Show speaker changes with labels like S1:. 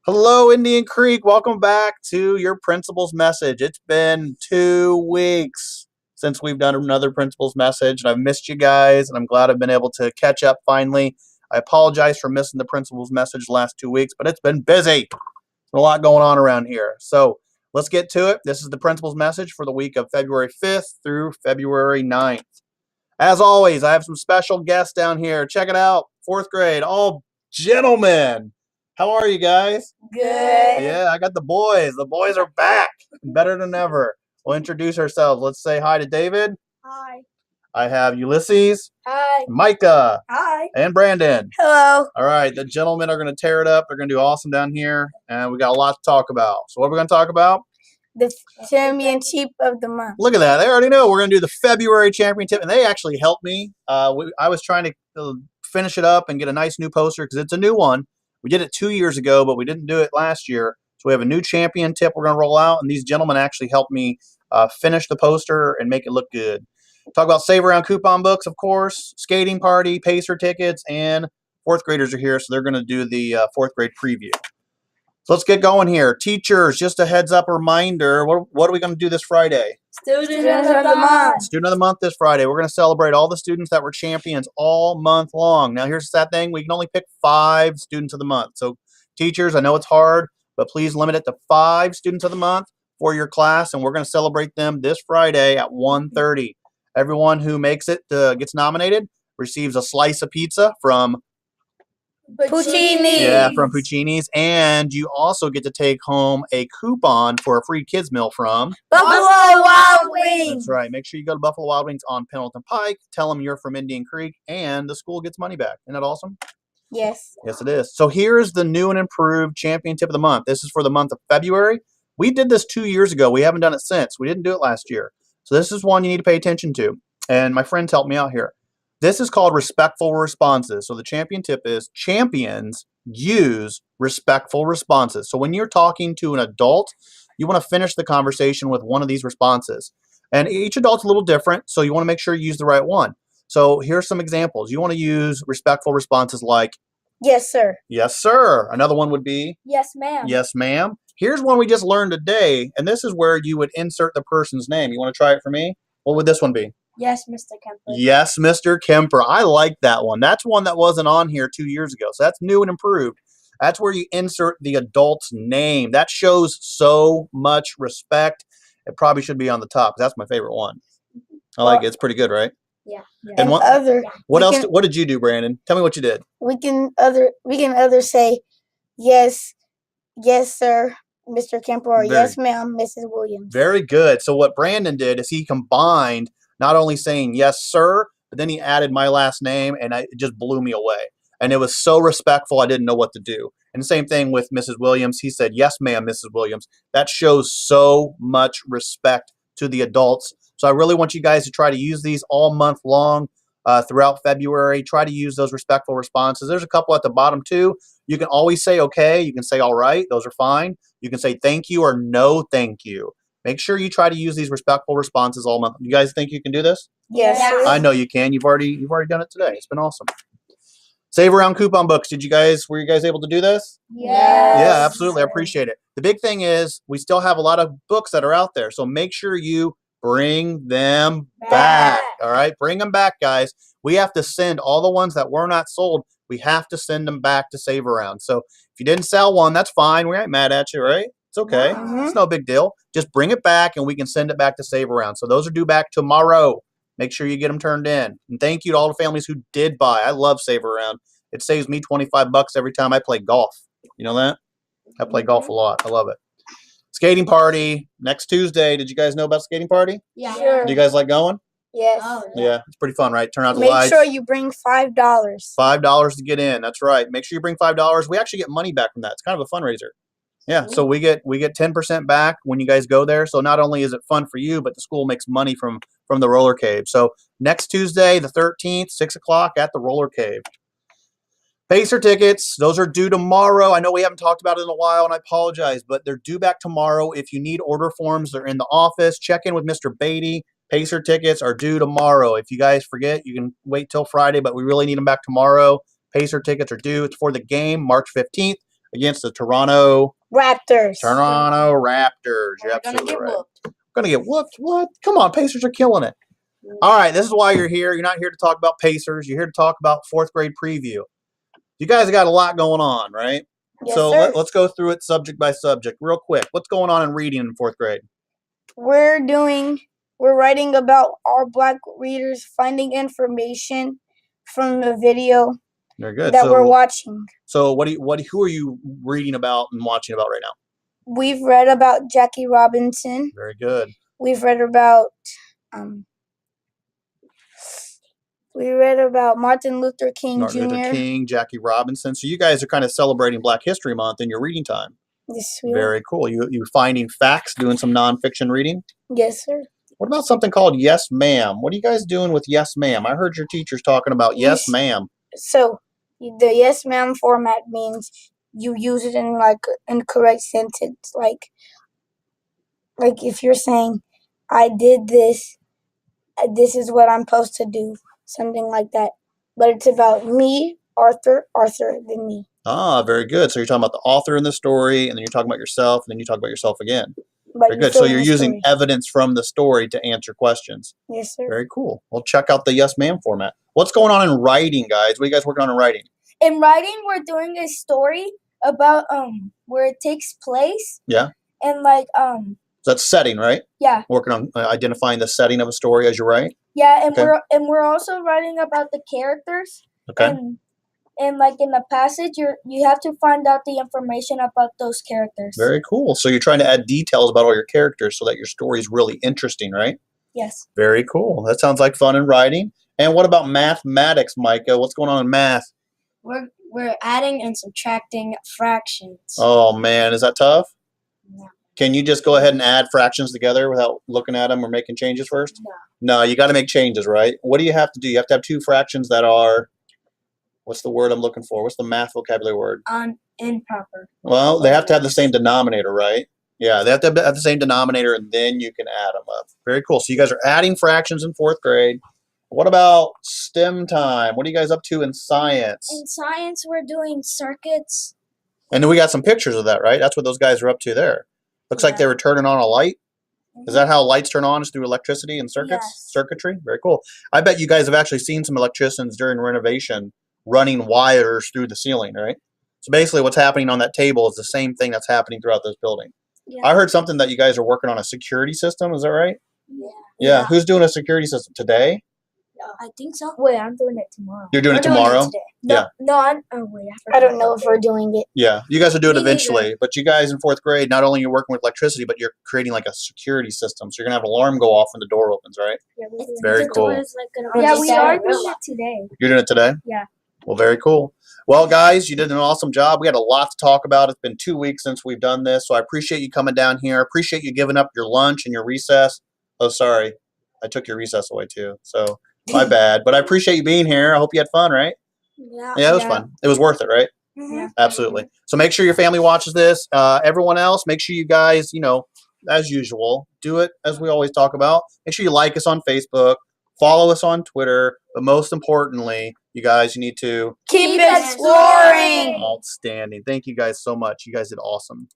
S1: Hello, Indian Creek. Welcome back to your principal's message. It's been 2 weeks since we've done another principal's message, and I've missed you guys, and I'm glad I've been able to catch up finally. I apologize for missing the principal's message the last 2 weeks, but it's been busy. There's a lot going on around here. So let's get to it. This is the principal's message for the week of February 5th through February 9th. As always, I have some special guests down here. Check it out. Fourth grade, all gentlemen. How are you guys?
S2: Good.
S1: Yeah, I got the boys. The boys are back. Better than ever. We'll introduce ourselves. Let's say hi to David.
S2: Hi.
S1: I have Ulysses,
S2: Hi.
S1: Micah,
S2: Hi.
S1: and Brandon.
S2: Hello.
S1: All right, the gentlemen are going to tear it up. They're going to do awesome down here, and we got a lot to talk about. So what are we going to talk about?
S2: The championship of the month.
S1: Look at that. They already know we're going to do the February championship, and they actually helped me. I was trying to finish it up and get a nice new poster because it's a new one. We did it 2 years ago, but we didn't do it last year. So we have a new champion tip we're going to roll out, and these gentlemen actually helped me finish the poster and make it look good. Talk about Save Around coupon books, of course, skating party, pacer tickets, and fourth graders are here, so they're going to do the fourth grade preview. So let's get going here. Teachers, just a heads up reminder, what are we going to do this Friday?
S2: Students of the month.
S1: Student of the month this Friday. We're going to celebrate all the students that were champions all month long. Now, here's the sad thing. We can only pick 5 students of the month. So, teachers, I know it's hard, but please limit it to 5 students of the month for your class, and we're going to celebrate them this Friday at 1:30. Everyone who makes it gets nominated receives a slice of pizza from
S2: Puccini.
S1: Yeah, from Puccini's, and you also get to take home a coupon for a free kids meal from
S2: Buffalo Wild Wings.
S1: That's right. Make sure you go to Buffalo Wild Wings on Pendleton Pike. Tell them you're from Indian Creek, and the school gets money back. Isn't that awesome?
S2: Yes.
S1: Yes, it is. So here's the new and improved champion tip of the month. This is for the month of February. We did this 2 years ago. We haven't done it since. We didn't do it last year. So this is one you need to pay attention to. And my friends helped me out here. This is called respectful responses. So the champion tip is champions use respectful responses. So when you're talking to an adult, you want to finish the conversation with one of these responses. And each adult's a little different, so you want to make sure you use the right one. So here's some examples. You want to use respectful responses like,
S2: Yes, sir.
S1: yes, sir. Another one would be,
S2: Yes, ma'am.
S1: yes, ma'am. Here's one we just learned today, and this is where you would insert the person's name. You want to try it for me? What would this one be?
S2: Yes, Mr. Kemper.
S1: Yes, Mr. Kemper. I like that one. That's one that wasn't on here 2 years ago. So that's new and improved. That's where you insert the adult's name. That shows so much respect. It probably should be on the top. That's my favorite one. I like it. It's pretty good, right?
S2: Yeah.
S1: And what else? What did you do, Brandon? Tell me what you did.
S2: We can other say yes, yes, sir, Mr. Kemper, or yes, ma'am, Mrs. Williams.
S1: Very good. So what Brandon did is he combined not only saying yes, sir, but then he added my last name, and it just blew me away. And it was so respectful, I didn't know what to do. And the same thing with Mrs. Williams. He said, yes, ma'am, Mrs. Williams. That shows so much respect to the adults. So I really want you guys to try to use these all month long throughout February. Try to use those respectful responses. There's a couple at the bottom, too. You can always say okay. You can say all right. Those are fine. You can say thank you or no thank you. Make sure you try to use these respectful responses all month. You guys think you can do this?
S2: Yes.
S1: I know you can. You've already done it today. It's been awesome. Save Around coupon books. Were you guys able to do this?
S2: Yes.
S1: Yeah, absolutely. I appreciate it. The big thing is we still have a lot of books that are out there. So make sure you bring them back. All right? Bring them back, guys. We have to send all the ones that were not sold. We have to send them back to Save Around. So if you didn't sell one, that's fine. We ain't mad at you, right? It's okay. It's no big deal. Just bring it back and we can send it back to Save Around. So those are due back tomorrow. Make sure you get them turned in. And thank you to all the families who did buy. I love Save Around. It saves me $25 every time I play golf. You know that? I play golf a lot. I love it. Skating party next Tuesday. Did you guys know about skating party?
S2: Yeah. Sure.
S1: Do you guys like going?
S2: Yes.
S1: Yeah, it's pretty fun, right? Turn out the
S2: Make
S1: lights.
S2: sure you bring $5.
S1: $5 to get in. That's right. Make sure you bring $5. We actually get money back from that. It's kind of a fundraiser. Yeah, so we get 10% back when you guys go there. So not only is it fun for you, but the school makes money from the roller cave. So next Tuesday, the 13th, 6 o'clock at the roller cave. Pacer tickets, those are due tomorrow. I know we haven't talked about it in a while, and I apologize, but they're due back tomorrow. If you need order forms, they're in the office. Check in with Mr. Beatty. Pacer tickets are due tomorrow. If you guys forget, you can wait till Friday, but we really need them back tomorrow. Pacer tickets are due. It's for the game, March 15th against the Toronto
S2: Raptors.
S1: Raptors. You're absolutely right. Gonna get whooped? What? Come on, Pacers are killing it. All right, this is why you're here. You're not here to talk about Pacers. You're here to talk about 4th grade preview. You guys got a lot going on, right?
S2: Yes,
S1: so
S2: sir.
S1: let's go through it subject by subject real quick. What's going on in reading in 4th grade?
S2: We're writing about our black readers finding information from the video
S1: Very good.
S2: that we're watching.
S1: So who are you reading about and watching about right now?
S2: We've read about Jackie Robinson.
S1: Very good.
S2: We've read about Martin Luther King Jr.
S1: Martin Luther King, Jackie Robinson. So you guys are kind of celebrating Black History Month in your reading time.
S2: Yes, we are.
S1: Very cool. You finding facts, doing some nonfiction reading?
S2: Yes, sir.
S1: What about something called Yes Ma'am? What are you guys doing with Yes Ma'am? I heard your teachers talking about Yes Ma'am.
S2: So the Yes Ma'am format means you use it in in correct sentence. Like if you're saying, I did this, this is what I'm supposed to do. Something like that. But it's about me, Arthur, then me.
S1: Ah, very good. So you're talking about the author in the story, and then you're talking about yourself, and then you talk about yourself again. Very good. So you're using evidence from the story to answer questions.
S2: Yes, sir.
S1: Very cool. Well, check out the Yes Ma'am format. What's going on in writing, guys? What are you guys working on in writing?
S2: In writing, we're doing a story about where it takes place.
S1: Yeah.
S2: And
S1: so that's setting, right?
S2: Yeah.
S1: Working on identifying the setting of a story as you write.
S2: Yeah, and we're also writing about the characters.
S1: Okay.
S2: And in the passage, you have to find out the information about those characters.
S1: Very cool. So you're trying to add details about all your characters so that your story is really interesting, right?
S2: Yes.
S1: Very cool. That sounds like fun in writing. And what about mathematics, Micah? What's going on in math?
S2: We're adding and subtracting fractions.
S1: Oh man, is that tough?
S2: No.
S1: Can you just go ahead and add fractions together without looking at them or making changes first? No, you got to make changes, right? What do you have to do? You have to have two fractions that are, what's the word I'm looking for? What's the math vocabulary word?
S2: Improper.
S1: Well, they have to have the same denominator, right? Yeah, they have to have the same denominator, and then you can add them up. Very cool. So you guys are adding fractions in 4th grade. What about STEM time? What are you guys up to in science?
S2: In science, we're doing circuits.
S1: And then we got some pictures of that, right? That's what those guys are up to there. Looks like they were turning on a light. Mm-hmm. Is that how lights turn on? Is through electricity and circuits?
S2: Yes.
S1: Circuitry? Very cool. I bet you guys have actually seen some electricians during renovation running wires through the ceiling, right? So basically what's happening on that table is the same thing that's happening throughout this building. Yeah. I heard something that you guys are working on a security system. Is that right? Yeah. Who's doing a security system today?
S2: I think so. Wait, I'm doing it tomorrow.
S1: You're doing it tomorrow?
S2: No, I don't know if we're doing it.
S1: Yeah, you guys will do it eventually. But you guys in 4th grade, not only you're working with electricity, but you're creating like a security system. So you're gonna have an alarm go off when the door opens, right? Yeah, very cool.
S2: Yeah, we are doing it today.
S1: You're doing it today?
S2: Yeah.
S1: Well, very cool. Well, guys, you did an awesome job. We had a lot to talk about. It's been 2 weeks since we've done this, so I appreciate you coming down here. I appreciate you giving up your lunch and your recess. Oh, sorry, I took your recess away too. So. My bad, but I appreciate you being here. I hope you had fun, right? Yeah, it was fun. It was worth it, right?
S2: Mm-hmm.
S1: Absolutely. So make sure your family watches this. Everyone else, make sure you guys, as usual, do it as we always talk about. Make sure you like us on Facebook, follow us on Twitter, but most importantly, you guys, you need to
S2: keep exploring.
S1: Outstanding. Thank you guys so much. You guys did awesome.